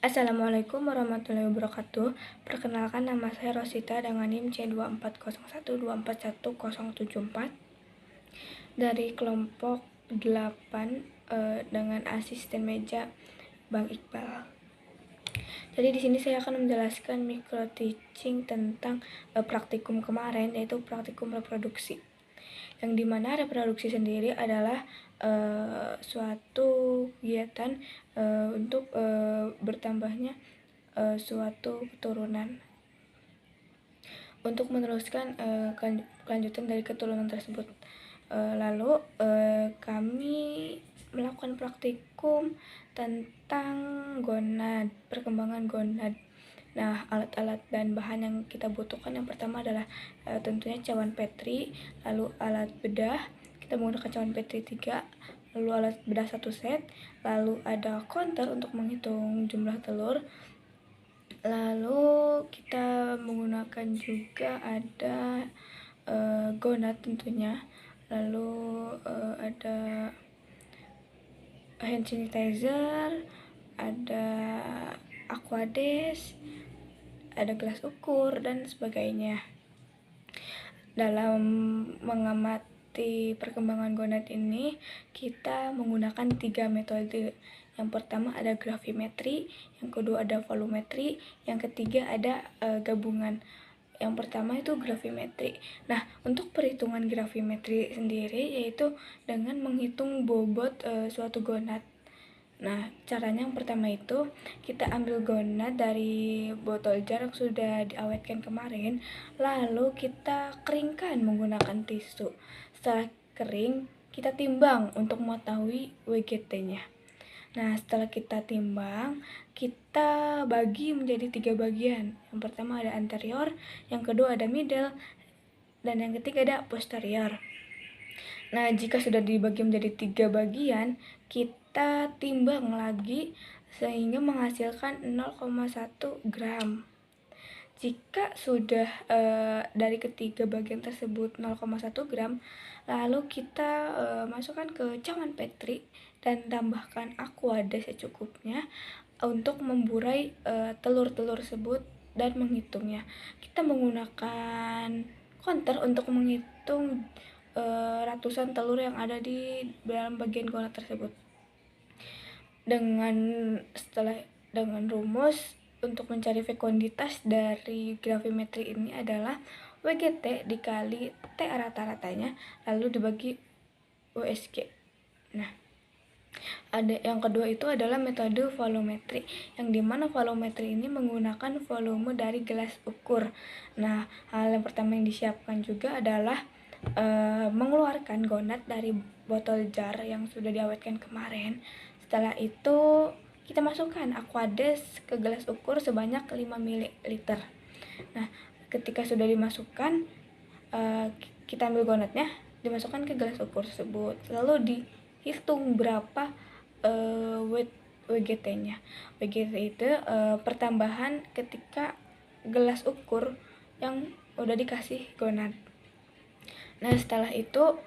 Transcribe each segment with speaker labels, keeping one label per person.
Speaker 1: Assalamualaikum warahmatullahi wabarakatuh. Perkenalkan, nama saya Rosita dengan NIM C24012410774 dari kelompok 8 dengan asisten meja Bang Iqbal. Jadi di sini saya akan menjelaskan micro teaching tentang praktikum kemarin, yaitu praktikum reproduksi. Yang dimana reproduksi sendiri adalah suatu kegiatan untuk bertambahnya suatu keturunan, untuk meneruskan kelanjutan dari keturunan tersebut. Lalu kami melakukan praktikum tentang gonad, perkembangan gonad. Nah, alat-alat dan bahan yang kita butuhkan yang pertama adalah tentunya cawan Petri, lalu alat bedah. Kita menggunakan cawan Petri 3, lalu alat bedah 1 set, lalu ada counter untuk menghitung jumlah telur. Lalu kita menggunakan juga ada gonad tentunya. Lalu ada hand sanitizer, ada aquades, ada gelas ukur, dan sebagainya. Dalam mengamati perkembangan gonad ini, kita menggunakan 3 metode. Yang pertama ada gravimetri, yang kedua ada volumetri, yang ketiga ada gabungan. Yang pertama itu gravimetri. Nah, untuk perhitungan gravimetri sendiri yaitu dengan menghitung bobot suatu gonad. Nah, caranya yang pertama itu kita ambil gonad dari botol jar yang sudah diawetkan kemarin, lalu kita keringkan menggunakan tisu. Setelah kering, kita timbang untuk mengetahui WGT-nya. Nah, setelah kita timbang, kita bagi menjadi 3 bagian. Yang pertama ada anterior, yang kedua ada middle, dan yang ketiga ada posterior. Nah, jika sudah dibagi menjadi 3 bagian, kita timbang lagi sehingga menghasilkan 0,1 gram. Jika sudah dari ketiga bagian tersebut 0,1 gram, lalu kita masukkan ke cawan Petri dan tambahkan aquades secukupnya untuk memburai telur-telur tersebut dan menghitungnya. Kita menggunakan counter untuk menghitung ratusan telur yang ada di dalam bagian gonad tersebut. Dengan rumus untuk mencari fekonditas dari gravimetri ini adalah WGT dikali T rata-ratanya lalu dibagi USG. Nah, ada yang kedua itu adalah metode volumetri, yang dimana volumetri ini menggunakan volume dari gelas ukur. Nah, hal yang pertama yang disiapkan juga adalah mengeluarkan gonad dari botol jar yang sudah diawetkan kemarin. Setelah itu kita masukkan aquades ke gelas ukur sebanyak 5 ml. Nah, ketika sudah dimasukkan, kita ambil gonadnya, dimasukkan ke gelas ukur tersebut, lalu dihitung berapa WGT-nya. WGT itu pertambahan ketika gelas ukur yang udah dikasih gonad. Nah, setelah itu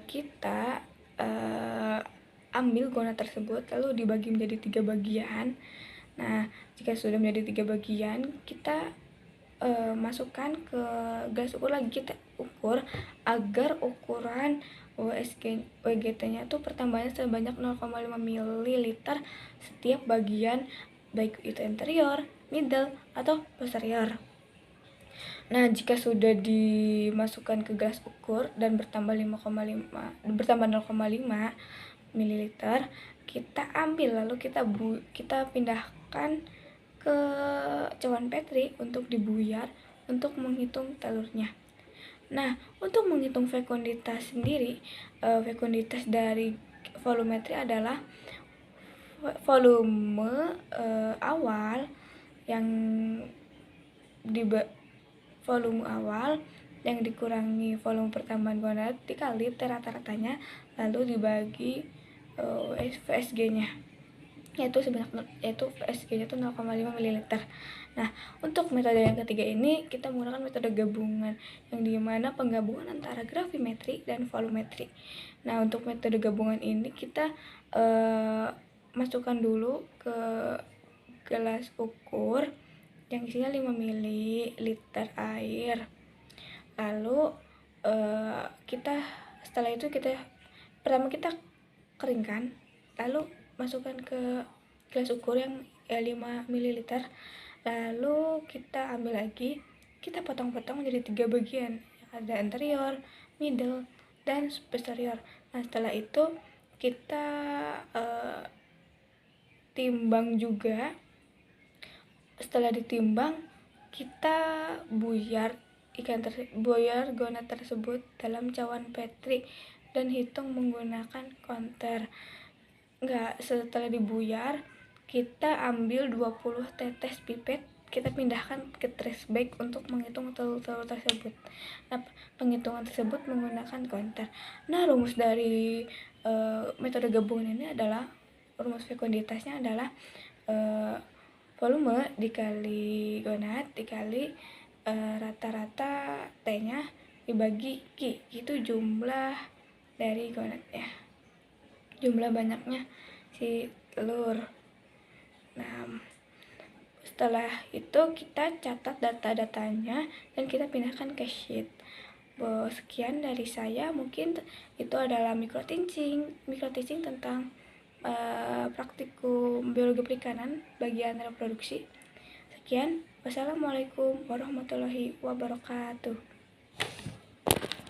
Speaker 1: kita ambil gonad tersebut lalu dibagi menjadi 3 bagian. Nah, jika sudah menjadi 3 bagian, kita masukkan ke gelas ukur lagi, kita ukur agar ukuran WGT-nya itu pertambahannya sebanyak 0,5 ml setiap bagian, baik itu anterior, middle, atau posterior. Nah, jika sudah dimasukkan ke gelas ukur dan bertambah 0,5 ml, kita ambil lalu kita pindahkan ke cawan Petri untuk dibuyar untuk menghitung telurnya. Nah, untuk menghitung fekonditas sendiri, fekonditas dari volumetri adalah volume awal yang dikurangi volume pertambahan gonad dikali T rata-ratanya lalu dibagi VSG-nya, yaitu VSG-nya itu 0,5 ml. Nah, untuk metode yang ketiga ini kita menggunakan metode gabungan, yang dimana penggabungan antara gravimetri dan volumetri. Nah, untuk metode gabungan ini kita masukkan dulu ke gelas ukur yang isinya 5 ml air. Lalu setelah itu pertama kita keringkan, lalu masukkan ke gelas ukur yang 5 ml. Lalu kita ambil lagi, kita potong-potong menjadi 3 bagian, ada anterior, middle, dan posterior. Nah, setelah itu kita timbang juga. Setelah ditimbang, kita buyar gonat tersebut dalam cawan Petri dan hitung menggunakan konter. Setelah dibuyar, kita ambil 20 tetes pipet, kita pindahkan ke trash bag untuk menghitung telur-telur tersebut. Nah, penghitungan tersebut menggunakan konter. Nah, rumus dari metode gabungan ini adalah, rumus fekunditasnya adalah volume dikali gonat dikali rata-rata T-nya dibagi Q, itu jumlah dari gonatnya, jumlah banyaknya si telur. Nah, setelah itu kita catat data-datanya dan kita pindahkan ke sheet. Sekian dari saya, mungkin itu adalah microteaching tentang praktikum biologi perikanan bagian reproduksi. Sekian, wassalamualaikum warahmatullahi wabarakatuh.